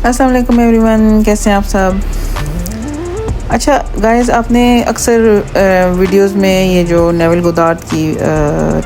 السلام علیکم every one, کیسے ہیں آپ سب؟ اچھا گائز، آپ نے اکثر ویڈیوز میں یہ جو نیول گودارد کی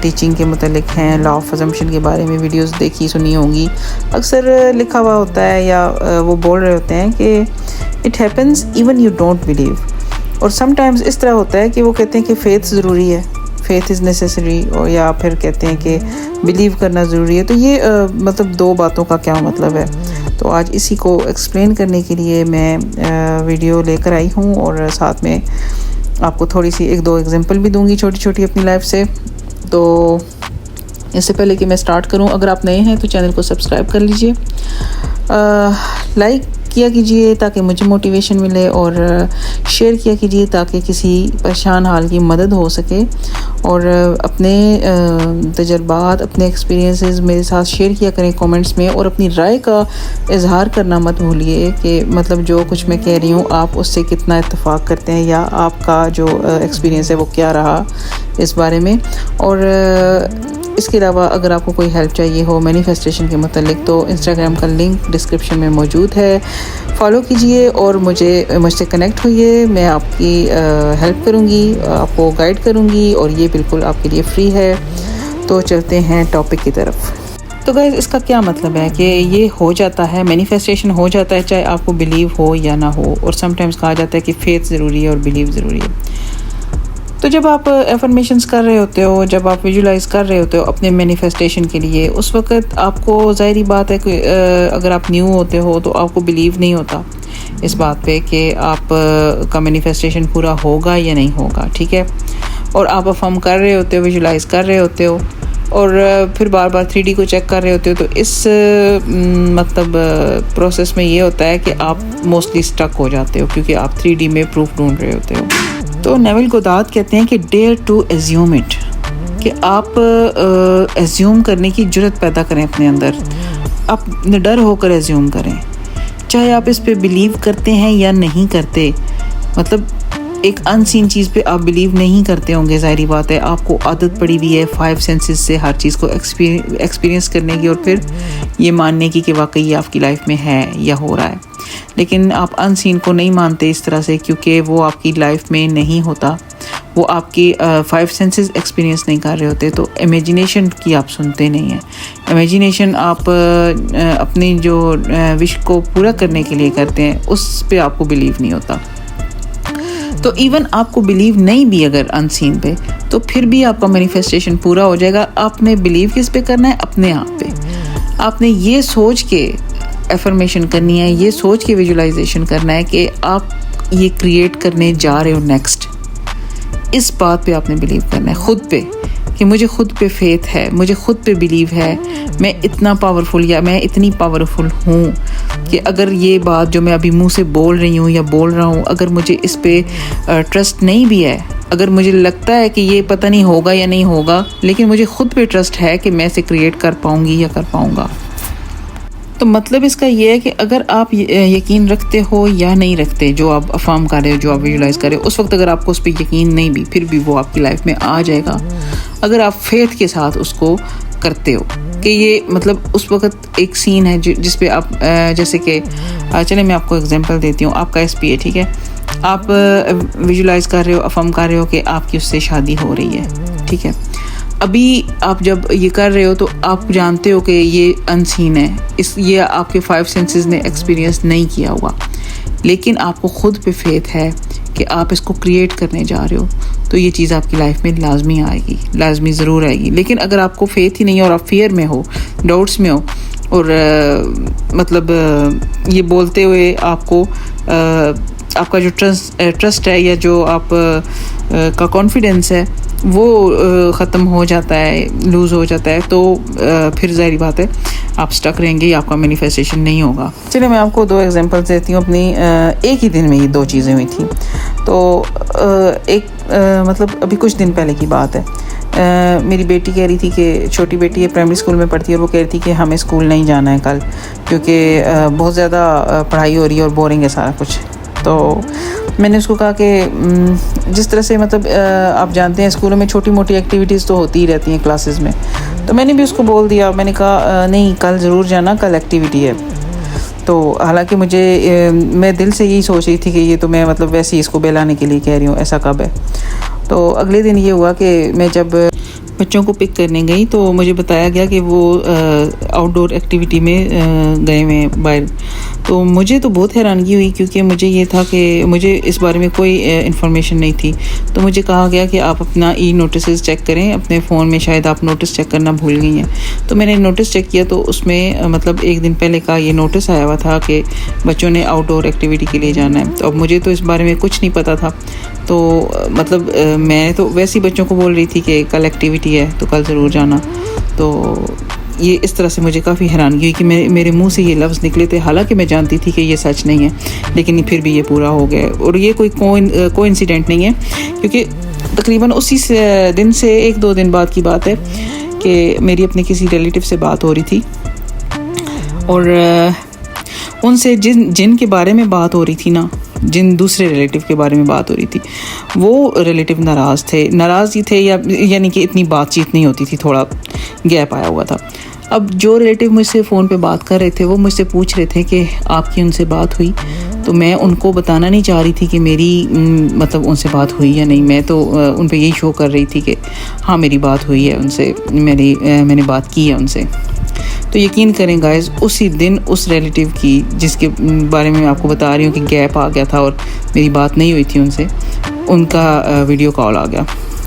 ٹیچنگ کے متعلق ہیں، لا آف ازمپشن کے بارے میں ویڈیوز دیکھی سنی ہوں گی. اکثر لکھا ہوا ہوتا ہے یا وہ بول رہے ہوتے ہیں کہ it happens even you don't believe. اور سم ٹائمز اس طرح ہوتا ہے کہ وہ کہتے ہیں کہ فیتھ ضروری ہے، فیتھ از نیسیسری، اور یا پھر کہتے ہیں کہ بلیو کرنا ضروری ہے. تو یہ مطلب دو باتوں کا کیا مطلب ہے؟ تو آج اسی کو ایکسپلین کرنے کے لیے میں ویڈیو لے کر آئی ہوں، اور ساتھ میں آپ کو تھوڑی سی ایک دو ایگزامپل بھی دوں گی چھوٹی چھوٹی اپنی لائف سے. تو اس سے پہلے کہ میں سٹارٹ کروں، اگر آپ نئے ہیں تو چینل کو سبسکرائب کر لیجئے، لائک کیا کیجئے تاکہ مجھے موٹیویشن ملے، اور شیئر کیا کیجئے تاکہ کسی پریشان حال کی مدد ہو سکے. اور اپنے تجربات، اپنے ایکسپیرینسز میرے ساتھ شیئر کیا کریں کامنٹس میں، اور اپنی رائے کا اظہار کرنا مت بھولیے کہ مطلب جو کچھ میں کہہ رہی ہوں آپ اس سے کتنا اتفاق کرتے ہیں، یا آپ کا جو ایکسپیرینس ہے وہ کیا رہا اس بارے میں. اور اس کے علاوہ اگر آپ کو کوئی ہیلپ چاہیے ہو مینیفیسٹیشن کے متعلق تو انسٹاگرام کا لنک ڈسکرپشن میں موجود ہے، فالو کیجئے اور مجھ سے کنیکٹ ہوئیے. میں آپ کی ہیلپ کروں گی، آپ کو گائیڈ کروں گی، اور یہ بالکل آپ کے لیے فری ہے. تو چلتے ہیں ٹاپک کی طرف. تو گائز، اس کا کیا مطلب ہے کہ یہ ہو جاتا ہے، مینیفیسٹیشن ہو جاتا ہے چاہے آپ کو بلیو ہو یا نہ ہو. اور سم ٹائمز کہا جاتا ہے کہ فیتھ ضروری ہے اور بلیو ضروری ہے. تو جب آپ افرمیشنز کر رہے ہوتے ہو، جب آپ ویژولائز کر رہے ہوتے ہو اپنے مینیفیسٹیشن کے لیے، اس وقت آپ کو ظاہری بات ہے کہ اگر آپ نیو ہوتے ہو تو آپ کو بلیو نہیں ہوتا اس بات پہ کہ آپ کا مینیفیسٹیشن پورا ہوگا یا نہیں ہوگا، ٹھیک ہے. اور آپ افرم کر رہے ہوتے ہو، ویژولائز کر رہے ہوتے ہو، اور پھر بار بار 3D کو چیک کر رہے ہوتے ہو. تو اس مطلب پروسیس میں یہ ہوتا ہے کہ آپ موسٹلی سٹک ہو جاتے ہو کیونکہ آپ 3D میں پروف ڈھونڈ رہے ہوتے ہو. تو نیول گودارد کہتے ہیں کہ ڈیئر ٹو ایزیوم اٹ، کہ آپ ایزیوم کرنے کی جرت پیدا کریں اپنے اندر. آپ ڈر ہو کر ایزیوم کریں، چاہے آپ اس پہ بلیو کرتے ہیں یا نہیں کرتے. مطلب ایک ان سین چیز پہ آپ بلیو نہیں کرتے ہوں گے، ظاہری بات ہے، آپ کو عادت پڑی ہوئی ہے 5 سینسز سے ہر چیز کو ایکسپیرینس کرنے کی، اور پھر یہ ماننے کی کہ واقعی یہ آپ کی لائف میں ہے یا ہو رہا ہے. لیکن آپ ان سین کو نہیں مانتے اس طرح سے، کیونکہ وہ آپ کی لائف میں نہیں ہوتا، وہ آپ کی 5 سینسز ایکسپیرینس نہیں کر رہے ہوتے. تو امیجینیشن کی آپ سنتے نہیں ہیں. امیجینیشن آپ اپنی جو وش کو پورا کرنے کے لیے کرتے ہیں، اس پہ آپ کو بلیو نہیں ہوتا. تو ایون آپ کو بلیو نہیں بھی اگر ان سین پہ، تو پھر بھی آپ کا مینیفیسٹیشن پورا ہو جائے گا. آپ نے بلیو کس پہ کرنا ہے؟ اپنے آپ پہ. آپ نے یہ سوچ کے افرمیشن کرنی ہے، یہ سوچ کے ویژولائزیشن کرنا ہے کہ آپ یہ کریٹ کرنے جا رہے ہو نیکسٹ. اس بات پہ آپ نے بلیو کرنا ہے، خود پہ، کہ مجھے خود پہ فیتھ ہے، مجھے خود پہ بلیو ہے، میں اتنا پاورفل یا میں اتنی پاورفل ہوں کہ اگر یہ بات جو میں ابھی منہ سے بول رہی ہوں یا بول رہا ہوں، اگر مجھے اس پہ ٹرسٹ نہیں بھی ہے، اگر مجھے لگتا ہے کہ یہ پتہ نہیں ہوگا یا نہیں ہوگا، لیکن مجھے خود پہ ٹرسٹ ہے کہ میں اسے کریٹ کر پاؤں گی یا کر پاؤں گا. تو مطلب اس کا یہ ہے کہ اگر آپ یقین رکھتے ہو یا نہیں رکھتے، جو آپ افرم کر رہے ہو، جو آپ ویژولائز کر رہے ہو، اس وقت اگر آپ کو اس پہ یقین نہیں بھی، پھر بھی وہ آپ کی لائف میں آ جائے گا اگر آپ فیتھ کے ساتھ اس کو کرتے ہو. کہ یہ مطلب اس وقت ایک سین ہے جس پہ آپ جیسے کہ چلیں میں آپ کو ایگزامپل دیتی ہوں. آپ کا SP ہے، ٹھیک ہے، آپ ویژولائز کر رہے ہو، افرم کر رہے ہو کہ آپ کی اس سے شادی ہو رہی ہے، ٹھیک ہے. ابھی آپ جب یہ کر رہے ہو تو آپ جانتے ہو کہ یہ ان سین ہے، یہ آپ کے 5 سینسز نے ایکسپیرینس نہیں کیا ہوا، لیکن آپ کو خود پہ فیتھ ہے کہ آپ اس کو کریٹ کرنے جا رہے ہو. تو یہ چیز آپ کی لائف میں لازمی آئے گی، لازمی ضرور آئے گی. لیکن اگر آپ کو فیتھ ہی نہیں ہے اور آپ فیئر میں ہو، ڈاؤٹس میں ہو، اور مطلب یہ بولتے ہوئے آپ کو آپ کا جو ٹرسٹ ہے یا جو آپ کا کانفیڈنس ہے وہ ختم ہو جاتا ہے، لوز ہو جاتا ہے، تو پھر ظاہری بات ہے آپ سٹک رہیں گے، آپ کا مینیفیسٹیشن نہیں ہوگا. چلیے میں آپ کو 2 ایگزامپلس دیتی ہوں اپنی. ایک ہی دن میں یہ 2 چیزیں ہوئی تھیں. تو ایک مطلب ابھی کچھ دن پہلے کی بات ہے. میری بیٹی کہہ رہی تھی کہ چھوٹی بیٹی ہے، پرائمری اسکول میں پڑھتی ہے، اور وہ کہہ رہی تھی کہ ہمیں اسکول نہیں جانا ہے کل کیونکہ بہت زیادہ پڑھائی ہو رہی ہے اور بورنگ ہے سارا کچھ. تو میں نے اس کو کہا کہ جس طرح سے مطلب آپ جانتے ہیں اسکولوں میں چھوٹی موٹی ایکٹیویٹیز تو ہوتی ہی رہتی ہیں کلاسز میں. تو میں نے بھی اس کو بول دیا، میں نے کہا نہیں کل ضرور جانا، کل ایکٹیویٹی ہے. تو حالانکہ میں دل سے یہی سوچ رہی تھی کہ یہ تو میں مطلب ویسے ہی اس کو بہلانے کے لیے کہہ رہی ہوں، ایسا کب ہے. تو اگلے دن یہ ہوا کہ میں جب بچوں کو پک کرنے گئی تو مجھے بتایا گیا کہ وہ آؤٹ ڈور ایکٹیویٹی میں گئے ہوئے ہیں باہر. تو مجھے تو بہت حیرانگی ہوئی کیونکہ مجھے یہ تھا کہ مجھے اس بارے میں کوئی انفارمیشن نہیں تھی. تو مجھے کہا گیا کہ آپ اپنا ای نوٹسز چیک کریں اپنے فون میں، شاید آپ نوٹس چیک کرنا بھول گئی ہیں. تو میں نے نوٹس چیک کیا تو اس میں مطلب ایک دن پہلے کا یہ نوٹس آیا ہوا تھا کہ بچوں نے آؤٹ ڈور ایکٹیویٹی کے لیے جانا ہے. تو اب مجھے تو اس بارے میں کچھ نہیں پتہ تھا. تو مطلب میں تو ویسے ہی بچوں کو بول رہی تھی کہ کل ایکٹیویٹی ہے تو کل ضرور جانا. تو یہ اس طرح سے مجھے کافی حیرانگی ہوئی کہ میرے منہ سے یہ لفظ نکلے تھے، حالانکہ میں جانتی تھی کہ یہ سچ نہیں ہے، لیکن پھر بھی یہ پورا ہو گیا. اور یہ کوئی کوئنسیڈنٹ نہیں ہے، کیونکہ تقریباً اسی دن سے 1-2 دن بعد کی بات ہے کہ میری اپنے کسی ریلیٹیو سے بات ہو رہی تھی، اور ان سے جن کے بارے میں بات ہو رہی تھی نا، جن دوسرے ریلیٹیو کے بارے میں بات ہو رہی تھی، وہ ریلیٹیو ناراض ہی تھے، یعنی کہ اتنی بات چیت نہیں ہوتی تھی، تھوڑا گیپ آیا ہوا تھا. اب جو ریلیٹیو مجھ سے فون پہ بات کر رہے تھے وہ مجھ سے پوچھ رہے تھے کہ آپ کی ان سے بات ہوئی. تو میں ان کو بتانا نہیں چاہ رہی تھی کہ میری مطلب ان سے بات ہوئی یا نہیں. میں تو ان پہ یہی شو کر رہی تھی کہ ہاں میری بات ہوئی ہے ان سے، میں نے بات کی ہے ان سے. تو یقین کریں گائز، اسی دن اس ریلیٹیو کی جس کے بارے میں آپ کو بتا رہی ہوں کہ گیپ آ گیا تھا اور میری بات نہیں ہوئی تھی ان سے، ان کا ویڈیو کال آ گیا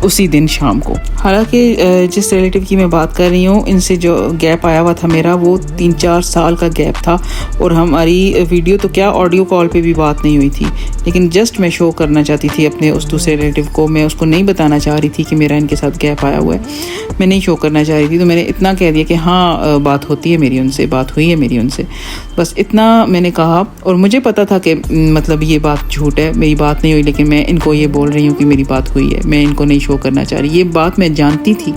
اسی دن شام کو. حالانکہ جس ریلیٹیو کی میں بات کر رہی ہوں، ان سے جو گیپ آیا ہوا تھا میرا، وہ 3-4 سال کا گیپ تھا، اور ہماری ویڈیو تو کیا آڈیو کال پہ بھی بات نہیں ہوئی تھی. لیکن جسٹ میں شو کرنا چاہتی تھی اپنے اس دوسرے ریلیٹیو کو، میں اس کو نہیں بتانا چاہ رہی تھی کہ میرا ان کے ساتھ گیپ آیا ہوا ہے، میں نہیں شو کرنا چاہ رہی تھی. تو میں نے اتنا کہہ دیا کہ ہاں بات ہوتی ہے میری ان سے، بات ہوئی ہے میری ان سے، بس اتنا میں نے کہا. اور مجھے پتا تھا کہ مطلب یہ بات جھوٹ ہے، میری بات نہیں ہوئی، لیکن میں ان کو یہ بول رہی ہوں کہ میری بات ہوئی ہے، میں ان کو نہیں شو کرنا چاہ رہی. یہ بات میں جانتی تھی.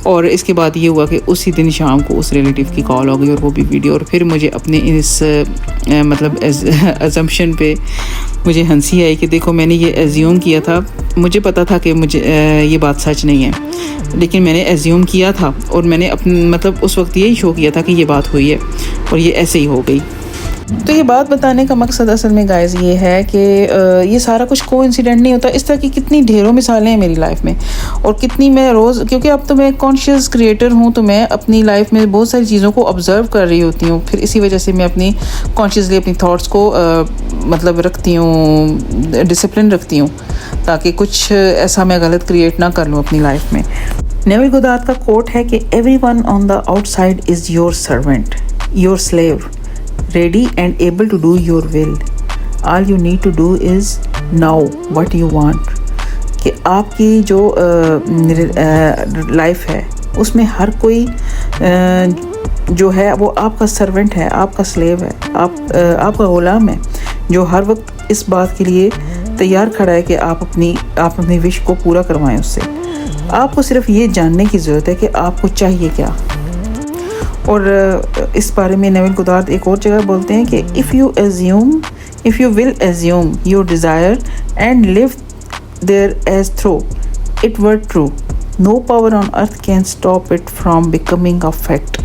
اور اس کے بعد یہ ہوا کہ اسی دن شام کو اس ریلیٹیو کی کال ہو گئی، اور وہ بھی ویڈیو. اور پھر مجھے اپنے اس مطلب ازمپشن پہ مجھے ہنسی آئی کہ دیکھو میں نے یہ ایزیوم کیا تھا، مجھے پتا تھا کہ مجھے یہ بات سچ نہیں ہے، لیکن میں نے ایزیوم کیا تھا، اور میں نے مطلب اس وقت یہی شو کیا تھا کہ یہ بات ہوئی ہے، اور یہ ایسے ہی ہو گئی. تو یہ بات بتانے کا مقصد اصل میں گائز یہ ہے کہ یہ سارا کچھ کو انسیڈنٹ نہیں ہوتا. اس طرح کی کتنی ڈھیروں مثالیں ہیں میری لائف میں، اور کتنی میں روز، کیونکہ اب تو میں کانشیس کریٹر ہوں، تو میں اپنی لائف میں بہت ساری چیزوں کو آبزرو کر رہی ہوتی ہوں. پھر اسی وجہ سے میں اپنی کانشیسلی اپنی تھاٹس کو مطلب رکھتی ہوں، ڈسپلن رکھتی ہوں، تاکہ کچھ ایسا میں غلط کریٹ نہ کر لوں اپنی لائف میں. نیول گودارد کا کوٹ ہے کہ everyone on the outside is your servant, your slave, ready and able to do your will. All you need to do is know what you want. کہ آپ کی جو لائف ہے اس میں ہر کوئی جو ہے وہ آپ کا سرونٹ ہے، آپ کا سلیو ہے، آپ کا غلام ہے، جو ہر وقت اس بات کے لیے تیار کھڑا ہے کہ آپ اپنی وش کو پورا کروائیں اس سے. آپ کو صرف یہ جاننے کی ضرورت ہے کہ آپ کو چاہیے کیا. اور اس بارے میں نیول گودارد ایک اور جگہ بولتے ہیں کہ if you will assume your desire and live there as though it were true, no power on earth can stop it from becoming a fact.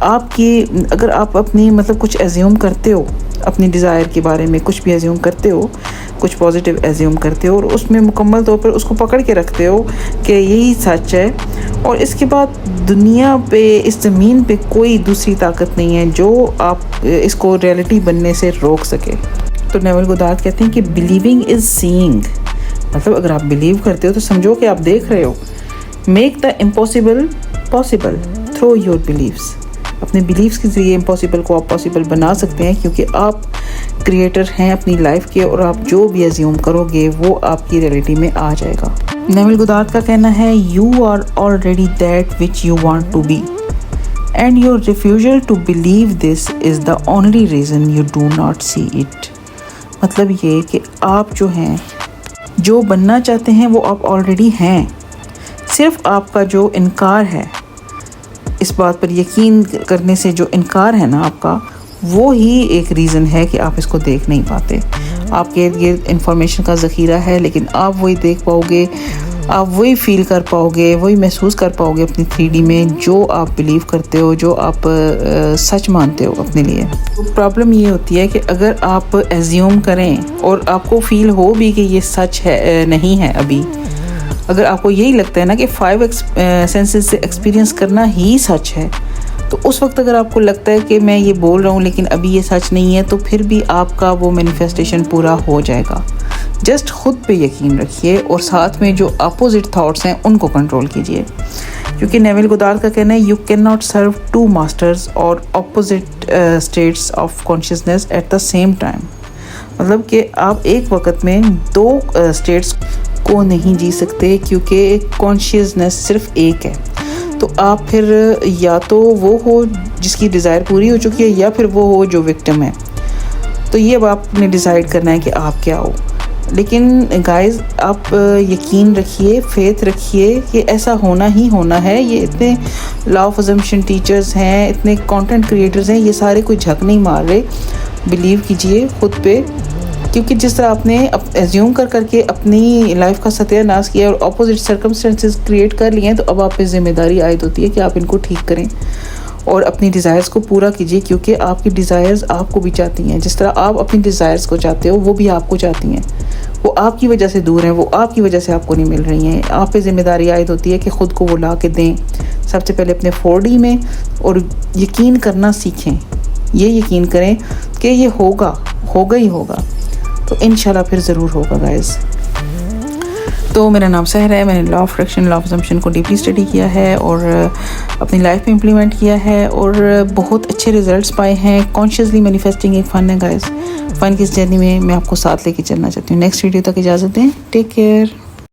اگر آپ اپنی مطلب کچھ ایزیوم کرتے ہو، اپنی ڈیزائر کے بارے میں کچھ بھی ایزیوم کرتے ہو، کچھ پازیٹیو ایزیوم کرتے ہو، اور اس میں مکمل طور پر اس کو پکڑ کے رکھتے ہو کہ یہی سچ ہے، اور اس کے بعد دنیا پہ، اس زمین پہ کوئی دوسری طاقت نہیں ہے جو آپ اس کو ریئلٹی بننے سے روک سکے. تو نیول گودارد کہتے ہیں کہ بلیونگ از سینگ، مطلب اگر آپ بلیو کرتے ہو تو سمجھو کہ آپ دیکھ رہے ہو. Make the impossible possible through your beliefs. اپنے بلیفس کے ذریعے امپاسبل کو آپ پاسبل بنا سکتے ہیں، کیونکہ آپ کریٹر ہیں اپنی لائف کے، اور آپ جو بھی ایزیوم کرو گے وہ آپ کی ریئلٹی میں آ جائے گا. نیول گودارد کا کہنا ہے you are already that which you want to be, and your refusal to believe this is the only reason you do not see it. مطلب یہ کہ آپ جو ہیں، جو بننا چاہتے ہیں وہ آپ آلریڈی ہیں، صرف آپ کا جو انکار ہے، اس بات پر یقین کرنے سے جو انکار ہے نا آپ کا، وہ ہی ایک ریزن ہے کہ آپ اس کو دیکھ نہیں پاتے. آپ کے ارد گرد انفارمیشن کا ذخیرہ ہے، لیکن آپ وہی دیکھ پاؤ گے آپ وہی فیل کر پاؤ گے, وہی محسوس کر پاؤ گے اپنی 3D میں جو آپ بلیو کرتے ہو, جو آپ سچ مانتے ہو اپنے لیے. پرابلم یہ ہوتی ہے کہ اگر آپ ایزیوم کریں اور آپ کو فیل ہو بھی کہ یہ سچ ہے نہیں ہے, ابھی اگر آپ کو یہی لگتا ہے نا کہ 5 سینسز سے ایکسپیرینس کرنا ہی سچ ہے, تو اس وقت اگر آپ کو لگتا ہے کہ میں یہ بول رہا ہوں لیکن ابھی یہ سچ نہیں ہے, تو پھر بھی آپ کا وہ مینیفیسٹیشن پورا ہو جائے گا. جسٹ خود پہ یقین رکھیے اور ساتھ میں جو اپوزٹ تھاٹس ہیں ان کو کنٹرول کیجیے, کیونکہ نیویل گودارد کا کہنا ہے you can not serve 2 masters اور opposite states of consciousness at the same time. مطلب کہ آپ ایک وقت میں 2 اسٹیٹس کو نہیں جی سکتے, کیونکہ کانشیسنیس صرف ایک ہے. تو آپ پھر یا تو وہ ہو جس کی ڈیزائر پوری ہو چکی ہے, یا پھر وہ ہو جو وکٹم ہے. تو یہ اب آپ نے ڈیسائیڈ کرنا ہے کہ آپ کیا ہو. لیکن گائز آپ یقین رکھیے, فیتھ رکھیے کہ ایسا ہونا ہی ہونا ہے. یہ اتنے لا آف ازمپشن ٹیچرز ہیں, اتنے کانٹینٹ کریٹرز ہیں, یہ سارے کوئی جھک نہیں مار رہے. بلیو کیجیے خود پہ, کیونکہ جس طرح آپ نے ایزیوم کر کے اپنی لائف کا ستیہ ناش کیا اور اپوزٹ سرکمسٹینسز کریٹ کر لیے ہیں, تو اب آپ پہ ذمہ داری عائد ہوتی ہے کہ آپ ان کو ٹھیک کریں اور اپنی ڈیزائرز کو پورا کیجیے, کیونکہ آپ کی ڈیزائرز آپ کو بھی چاہتی ہیں. جس طرح آپ اپنی ڈیزائرز کو چاہتے ہو وہ بھی آپ کو چاہتی ہیں. وہ آپ کی وجہ سے دور ہیں, وہ آپ کی وجہ سے آپ کو نہیں مل رہی ہیں. آپ پہ ذمہ داری عائد ہوتی ہے کہ خود کو وہ لا کے دیں سب سے پہلے اپنے 4D میں, اور یقین کرنا سیکھیں. یہ یقین کریں کہ یہ ہوگا ہی ہوگا, تو انشاءاللہ پھر ضرور ہوگا گائز. تو میرا نام سحر ہے, میں نے law of attraction, law of assumption کو ڈیپلی اسٹڈی کیا ہے اور اپنی لائف میں امپلیمنٹ کیا ہے, اور بہت اچھے ریزلٹس پائے ہیں. کانشیسلی مینیفیسٹنگ ایک فن ہے گائز. فن کی اس جرنی میں آپ کو ساتھ لے کے چلنا چاہتی ہوں. نیکسٹ ویڈیو تک اجازت دیں. Take care.